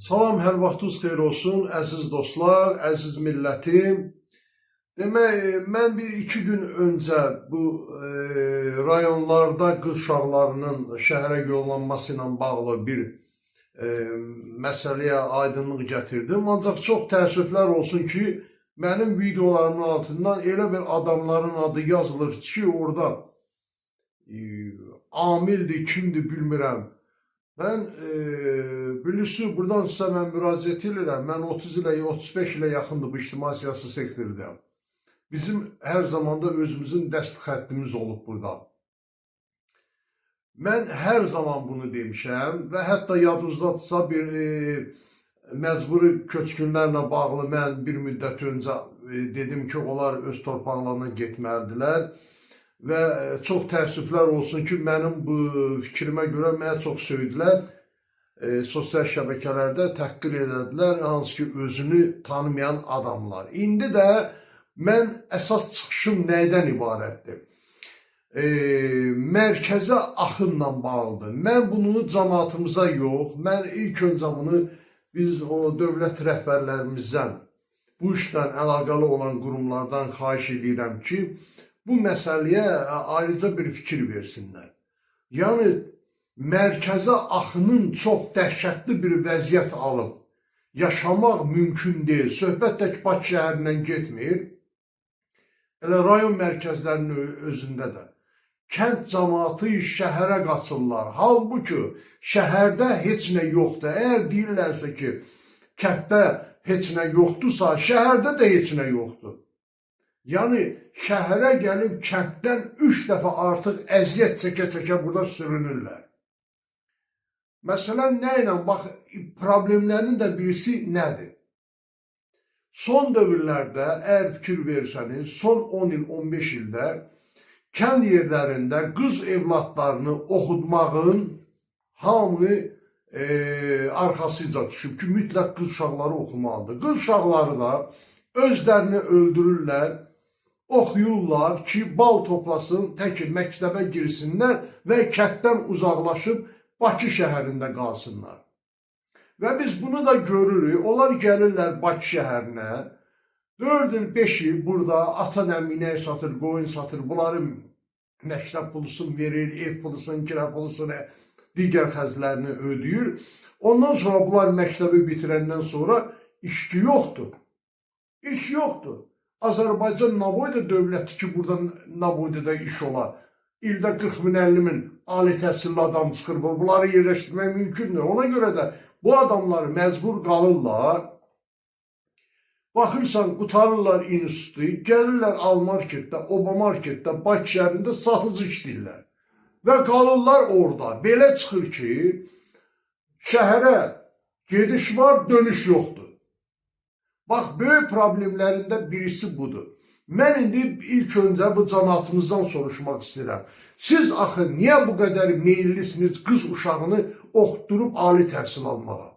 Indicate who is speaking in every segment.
Speaker 1: Salam, hər vaxtınız xeyir olsun, əziz dostlar, əziz millətim. Demək, mən bir-iki gün öncə bu rayonlarda qız uşaqlarının şəhərə yollanması ilə bağlı bir məsələyə aydınlıq gətirdim. Ancaq çox təəssüflər olsun ki, mənim videolarımın altından elə bir adamların adı yazılır ki, orada amildir, kimdir bilmirəm. Mən bilirsiniz, buradan sizə mən müraciət edirəm. Mən 30 ilə, 35 ilə yaxındır bu ictimai siyasi sektorda. Bizim hər zamanda özümüzün dəst xəttimiz olub burada. Mən hər zaman bunu demişəm və hətta yadınızdadırsa bir məcburi köçkünlərlə bağlı mən bir müddət öncə dedim ki, onlar öz torpaqlarına getməlidirlər. Və çox təəssüflər olsun ki, mənim bu fikrimə görə mənə çox söydülər. Sosial şəbəkələrdə təhqir elədilər, hansı ki, özünü tanımayan adamlar. İndi də mən əsas çıxışım nəydən ibarətdir? Mərkəzə axınla bağlıdır. Mən bunu cəmaatımıza yox, mən ilk öncə bunu biz o dövlət rəhbərlərimizdən, bu işlə əlaqəli olan qurumlardan xahiş edirəm ki, bu məsələyə ayrıca bir fikir versinlər. Yəni, mərkəzə axının çox dəhşətli bir vəziyyət alıb yaşamaq mümkün deyil. Söhbət tək Bakı şəhərindən getmir. Elə rayon mərkəzlərinin özündə də. Kənd cəmaatı şəhərə qaçırlar. Halbuki şəhərdə heç nə yoxdur. Əgər deyirlərsə ki, kənddə heç nə yoxdursa, şəhərdə də heç nə yoxdur. Yəni, şəhərə gəlib kənddən 3 dəfə artıq əziyyət çəkə-çəkə burada sürünürlər. Məsələn, nə ilə? Bax, problemlərin də birisi nədir? Son dövrlərdə, əgər fikir versəniz, son 10 il, 15 ildə kənd yerlərində qız evladlarını oxutmağın hamı arxasıca düşüb ki, mütləq qız uşaqları oxumalıdır. Qız uşaqları da özlərini öldürürlər, oxuyurlar ki, bal toplasın, tək məktəbə girsinlər və kənddən uzaqlaşıb Bakı şəhərində qalsınlar. Və biz bunu da görürük. Onlar gəlirlər Bakı şəhərinə, 4 il, 5 il burada ata nəminək satır, qoyun satır, bunların məktəb pulusun verir, ev pulusun, kira pulusun, digər xərclərini ödəyir. Ondan sonra bunlar məktəbi bitirəndən sonra işki yoxdur. İş yoxdur. Azərbaycan nə boyda dövləti ki, burada nə boyda da iş olar. İldə 40 min, 50 min ali təhsilli adam çıxır. Bunları yerləşdirmək mümkündür. Ona görə də bu adamları məcbur qalırlar. Baxırsan, qutarırlar institutu, gəlirlər Al-Marketdə, Oba-Marketdə, Bakı şəhərində satıcı işləyirlər. Və qalırlar orada. Belə çıxır ki, şəhərə gediş var, dönüş yoxdur. Bax, böyük problemlərində birisi budur. Mən indi ilk öncə bu cəmaatımızdan soruşmaq istəyirəm. Siz axı niyə bu qədər meyillisiniz qız uşağını oxutdurub ali təhsil almağa?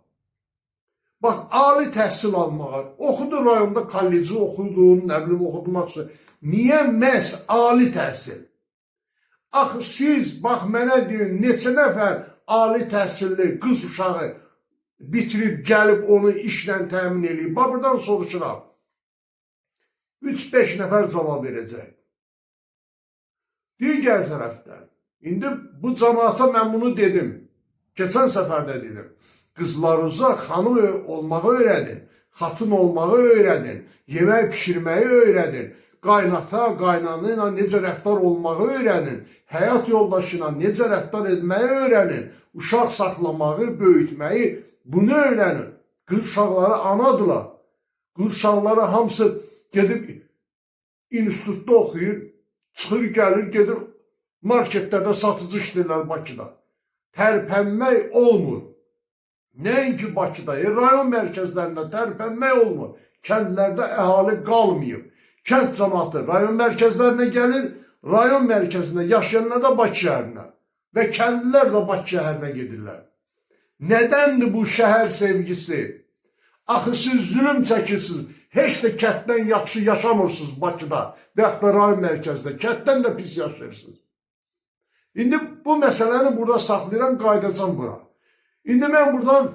Speaker 1: Bax, ali təhsil almağa, oxudu rayonda kolleci oxudun, nə bilim oxutmaq üçün. Niyə məhz ali təhsil? Axı siz, bax mənə deyin, neçə nəfər ali təhsilli qız uşağı bitirib, gəlib onu işlə təmin edib. Bax, buradan soruşuram. 3-5 nəfər cavab verəcək. Digər tərəfdən, indi bu cəmaata mən bunu dedim. Keçən səfərdə dedim. Qızlarınıza xanım olmağı öyrədin, xatın olmağı öyrədin, yemək pişirməyi öyrədin, qaynata, qaynanı ilə necə rəftar olmağı öyrənin, həyat yoldaşı ilə necə rəftar etməyi öyrənin, uşaq saxlamağı, böyütməyi, bunu öyrənin. Qız uşaqları anadılar. Qız uşaqları hamısı gedib institutda oxuyur, çıxır, gəlir, gedir marketlərdə satıcı işləyirlər Bakıda. Tərpənmək olmur. Nəinki Bakıda, rayon mərkəzlərində tərpənmək olmur. Kəndlərdə əhali qalmayıb. Kənd cəmaatı rayon mərkəzlərinə gəlir, rayon mərkəzində yaşayanlar da Bakı şəhərinə və kəndlilər də Bakı şəhərinə gedirlər. Nədəndir bu şəhər sevgisi? Axı siz zülüm çəkirsiniz. Heç də kənddən yaxşı yaşamırsınız Bakıda və yaxud da rayon mərkəzdə. Kənddən də pis yaşayırsınız. İndi bu məsələni burada saxlayıram, qaydacam bura. İndi mən buradan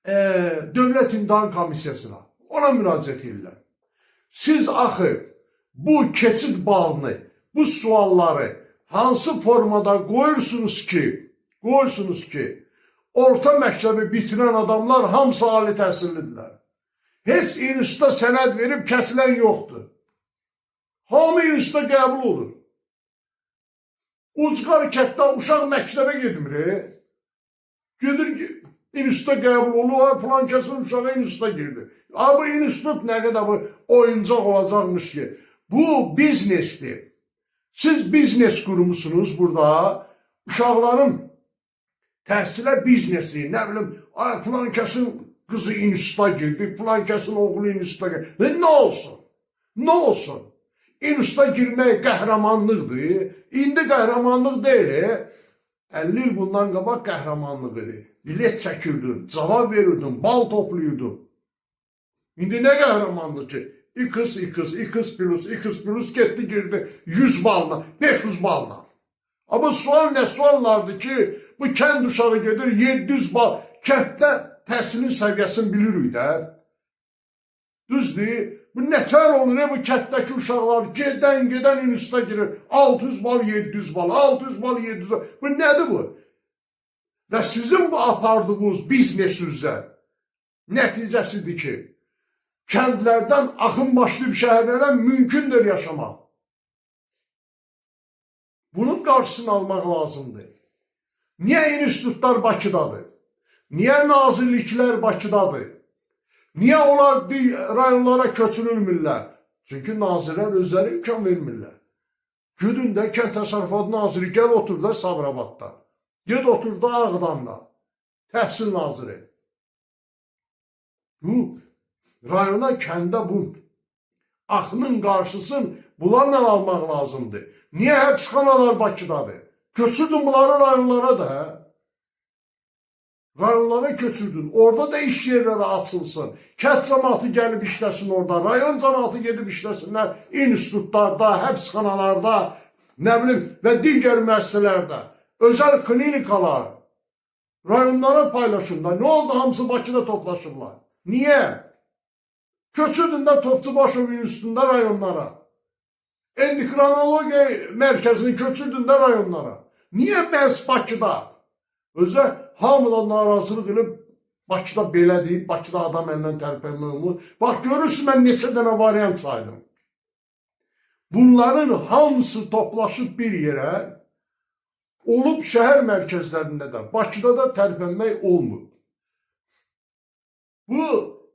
Speaker 1: Dövlət İmtahan Komissiyasına. Ona müraciət edirlər. Siz axı bu keçid balını, bu sualları hansı formada qoyursunuz ki, orta məktəbi bitirən adamlar hamısı ali təhsillidirlər. Heç institutda sənəd verib kəsilən yoxdur. Hamı institutda qəbul olur. Ucqar kətdə uşaq məktəbə gedmir. Gedir institutda qəbul olur, filan kəsin uşağı institutda girdi. Bu institut nə qədər bu oyuncaq olacaqmış ki. Bu biznesdir. Siz biznes qurmuşsunuz burada. Uşaqların təhsilə biznesi, nə bilim, filan kəsin qızı instituta girdi, filan kəsin oğlu instituta girdi. Nə olsun? Nə olsun? İnstituta girmək qəhrəmanlıqdır. İndi qəhrəmanlıq deyil. 50 il bundan qabaq qəhrəmanlıq idi. Bilet çəkirdin, cavab verirdin, bal topluyordun. İndi nə qəhrəmanlıq ki? X plus getdi girdi 100 balına, 500 balına. Ama sual nə suallardı ki, bu kənd uşağı gedir 700 bal. Kənddə təhsilin səviyyəsini bilirik də. Düzdür? Bu nətər olur, bu kənddəki uşaqlar gedən instituta girir. 600 bal, 700 bal, 600 bal, 700 bal. Bu nədir bu? Və sizin bu apardığınız biznesinizə nəticəsidir ki, kəndlərdən axın başlı bir şəhərlərdən mümkündür yaşamaq. Bunun qarşısını almaq lazımdır. Niyə institutlar Bakıdadır? Niyə nazirliklər Bakıdadır? Niyə onlar rayonlara köçürülmürlər? Çünki nazirlər özləri imkan vermirlər. Güdün də Kənd Təsərrüfatı naziri gəl otur da Sabirabadda. Ged otur da Ağdamda. Təhsil naziri. Bu rayona, kəndə bu axının qarşısını bunlarla almaq lazımdır. Niyə həbsxanalar Bakıdadır? Köçürdün bunları rayonlara da. Rayonlara köçürdün. Orada da iş yerləri açılsın. Kənd cəmaatı gəlib işləsin orada. Rayon cəmaatı gedib işləsinlər. İnstitutlarda, həbsxanalarda, nə bilim və digər müəssisələrdə. Özəl klinikalar rayonlara paylaşırlar. Nə oldu? Hamısı Bakıda toplaşırlar. Niyə? Köçürdün də Topçubaşov İnstitutunda rayonlara. Endokrinologiya mərkəzini köçürdün də rayonlara. Niyə məhz Bakıda? Özə hamıdan narazılıq edib Bakıda belə deyib, Bakıda adam əlindən tərpənmək olmur. Bax, görürsün, mən neçə dənə variant saydım. Bunların hamısı toplaşıb bir yerə, olub şəhər mərkəzlərində də, Bakıda da tərpənmək olmur. Bu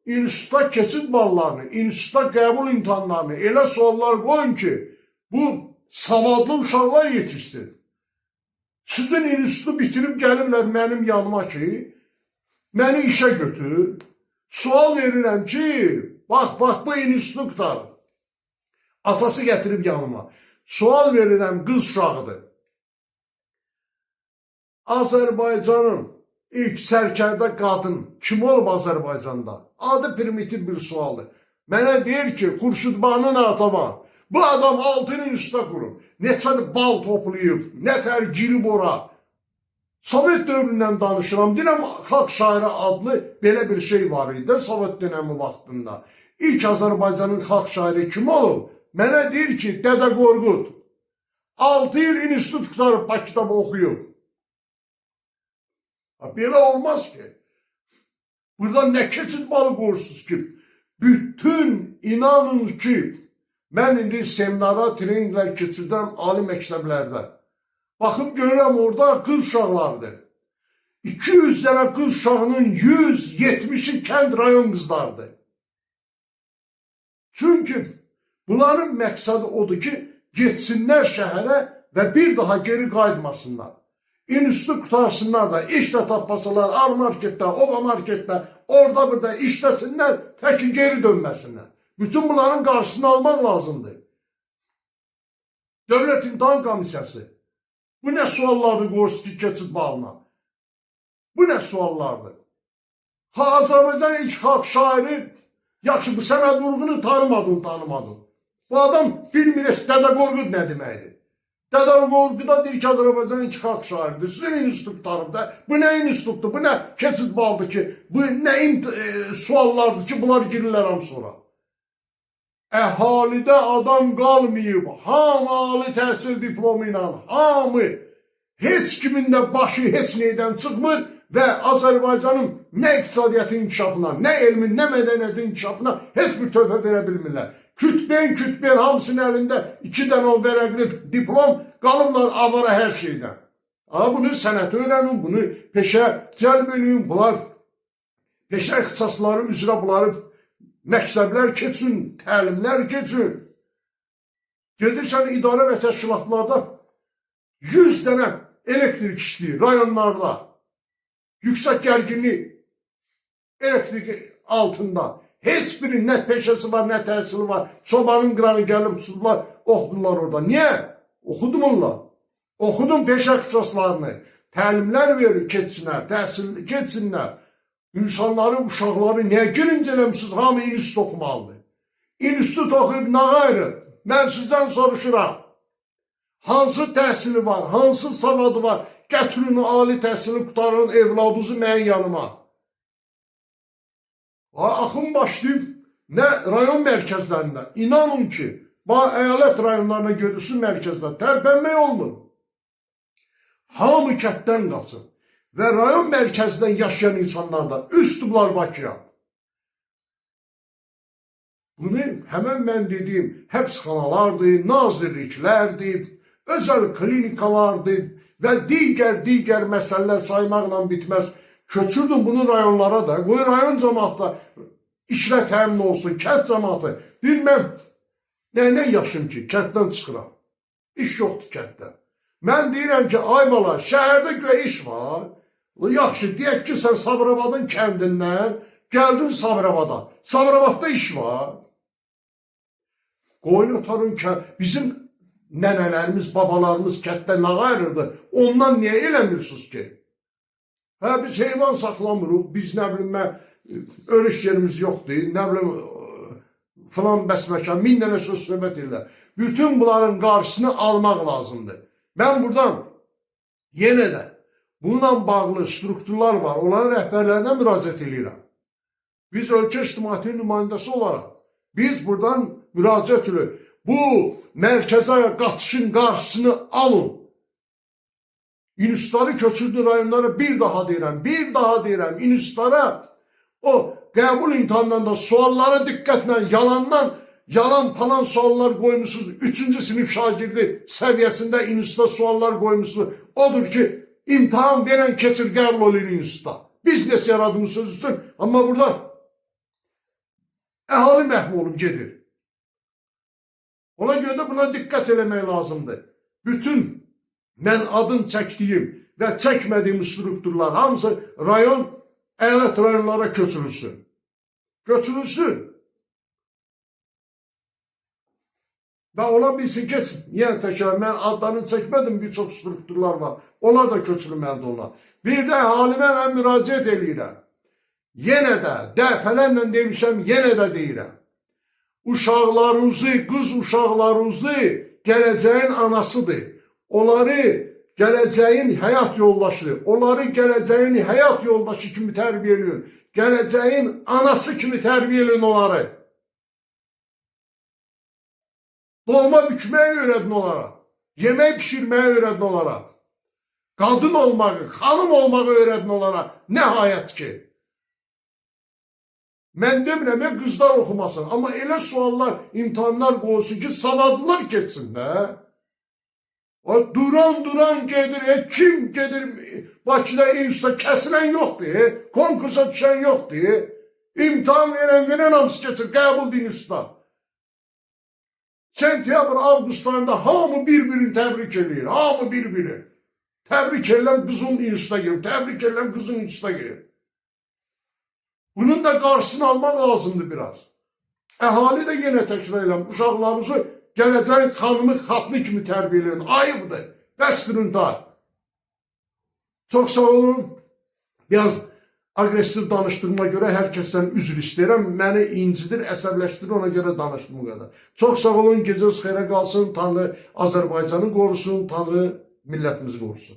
Speaker 1: instituta keçid ballarını, instituta qəbul imtahanlarını elə suallar qoyun ki, bu savadlı uşaqlar yetişsin. Sizin institutu bitirib gəlirlər mənim yanıma ki, məni işə götür. Sual verirəm ki, bax, bu institutu qutar. Atası gətirib yanıma. Sual verirəm, qız uşağıdır. Azərbaycanın ilk sərkərdə qadın kim olub Azərbaycanda? Adı primitiv bir sualdır. Mənə deyir ki, Xurşudbanın atama. Bu adam 6 il instituta qurub. Neçə bal toplayıb, nətər girib ora. Sovet dövründən danışıram. Deyirəm, xalq şairi adlı belə bir şey var idi Sovet dönəmi vaxtında. İlk Azərbaycanın xalq şairi kim olub? Mənə deyir ki, Dədə Qorqud. 6 il institut qutarıb Bakıda oxuyub. Belə olmaz ki. Burada nə keçid balı qoyursunuz ki? Bütün inanın ki, mən indi seminara, treninqlər keçirdən ali məktəblərdə. Baxım, görürəm orada qız uşaqlardır. 200 dənə qız uşağının 170'i kənd rayon qızlardır. Çünki bunların məqsədi odur ki, getsinlər şəhərə və bir daha geri qayıtmasınlar. İnstitut qutarsınlar da, iş də tapmasalar, A-marketdə, O-marketdə, orada burada işləsinlər, təki geri dönməsinlər. Bütün bunların qarşısını almaq lazımdır. Dövlət İmtahan Komissiyası. Bu nə suallardır qoyursunuz ki, keçid balına? Bu nə suallardır? Azərbaycan ilk xalq şairi, yaxşı, bu Səməd Vurğunu tanımadın. Bu adam bilmir, Dədə Qorqud nə deməkdir? Dədar Qorquda deyir ki, Azərbaycan inkişaf şairidir. Sizin institutlarında bu nə institutdur, bu nə keçid baldır ki, bu nə suallardır ki, bunlar girirlər sonra. Əhalidə adam qalmayıb, hamı ali təhsil diplomu ilə, hamı, heç kimin də başı heç neydən çıxmır və Azərbaycanın nə iqtisadiyyatı inkişafına, nə elmin, nə mədəniyyətin inkişafına heç bir töhfə verə bilmirlər. Kütben hamısının əlində 2 dənə o vərəqli diplom, qalıblar avara hər şeydən. Bunu sənət öyrənin, bunu peşə cəlb edin, bunlar peşə ixtisasları üzrə bunları məktəblər keçin, təlimlər keçin. Gedirsən idarə və təşkilatlarda 100 dənə elektrik işləyir rayonlarda. Yüksək gərginlik elektrik altında. Heç birinin nə peşəsi var, nə təhsili var. Çobanın qıranı gəlib tutdular, oxudular orada. Niyə? Oxudum onlar. Oxudum peşə ixtisaslarını. Təlimlər verir keçsinlər, təhsil keçsinlər. İnsanları, uşaqları niyə girinci eləmişsiniz? Hamı institut oxumalıdır. İnstitut oxuyub nə ayrı? Mən sizdən soruşuram. Hansı təhsili var, hansı savadı var? Gətirin ali təhsili qutarın evladınızı mənim yanıma. Axın başlayıb nə rayon mərkəzlərində. İnanın ki, əyalət rayonlarına görürsün mərkəzdə tərpənmək olmur. Hamı kətdən qalsın. Və rayon mərkəzdən yaşayan insanlardan üstüblar Bakıya. Bunu həmən mən dediyim həbsxanalardır, nazirliklərdir, özəl klinikalardır və digər məsələlər saymaqla bitməz. Köçürdüm bunu rayonlara da, qoy rayon cəmaatda işlə təmin olsun, kənd cəmaatı. Deyir, mən nə yaşım ki, kənddən çıxıram. İş yoxdur kənddə. Mən deyirəm ki, ay bala, şəhərdə göy iş var. Yaxşı, deyək ki, sən Sabirabadın kəndindən gəldin Sabirabada. Sabirabadda iş var. Qoyun otarın ki, bizim nənələrimiz, babalarımız kənddə nə ayırırdı? Ondan niyə eləmirsiniz ki? Biz heyvan saxlamırıq, biz nə bilim, örüş yerimiz yoxdur, nə bilim, filan bəsməkan, 1000 dənə söz söhbət edirlər. Bütün bunların qarşısını almaq lazımdır. Mən buradan yenə də bununla bağlı strukturlar var, onların rəhbərlərinə müraciət edirəm. Biz ölkə ictimaiyyətinin nümayəndəsi olaraq, biz buradan müraciət edirik. Bu mərkəzə qatışın qarşısını alın. İnstitutları köçürdü rayonlara bir daha deyirəm, İnstitutlara o qəbul imtahanlarında suallara diqqətlə yalan falan suallar qoymuşsunuz. 3-cü sinif şagirdi səviyyəsində instituta suallar qoymuşsunuz. Odur ki, imtahan verən keçir qəbul olur instituta. Biznes yaradmışsınız üçün, amma burada əhali məhv olub gedir. Ona görə də buna diqqət eləmək lazımdır. Bütün mən adın çəkdiyim və çəkmədiyim strukturlar hamısı rayon, əyalət rayonlara köçürülsün. Köçürülsün. Və ola bilsin ki, yenə təkrar, mən adlarını çəkmədim, bir çox strukturlar var. Onlar da köçürülməlidir onlar. Bir də halimə mən müraciət edirəm. Yenə də, dəfələrlə demişəm, yenə də deyirəm. Uşaqlarınızı, qız uşaqlarınızı gələcəyin anasıdır. Onları gələcəyin həyat yoldaşı, onları gələcəyin həyat yoldaşı kimi tərbiyə edin. Gələcəyin anası kimi tərbiyə edin onları. Dolma bükməyi öyrədin onlara. Yemək pişirməyi öyrədin onlara. Qadın olmağı, xanım olmağı öyrədin onlara. Nəhayət ki. Mən demirəm, qızlar oxumasın. Amma elə suallar, imtihanlar qoyulsun ki, savadlılar keçsin də. Duran gedir, kim gedir Bakıda instituta kəsilən yoxdur, konkursa düşən yoxdur. İmtihan verən hamısı keçir, qəbul instituta. Sentyabr, avqust ayında hamı bir-birini təbrik edir, hamı bir-birini. Təbrik edirəm qızın instituta girir, təbrik edirəm qızın instituta girir. Bunun da qarşısını almaq lazımdır biraz. Əhali də yenə təkrar edirəm, uşaqlarınızı gələcəyin xanımı, xatını kimi tərbiyə edin. Ayıbdır. Bəsdirin da. Çox sağ olun. Biraz Agresiv danışdığıma görə hər kəsdən üzr istəyirəm. Məni incidir, əsəbləşdirir, ona görə danışdım bu qədər. Çox sağ olun, gecəniz xeyrə qalsın. Tanrı Azərbaycanı qorusun, Tanrı millətimizi qorusun.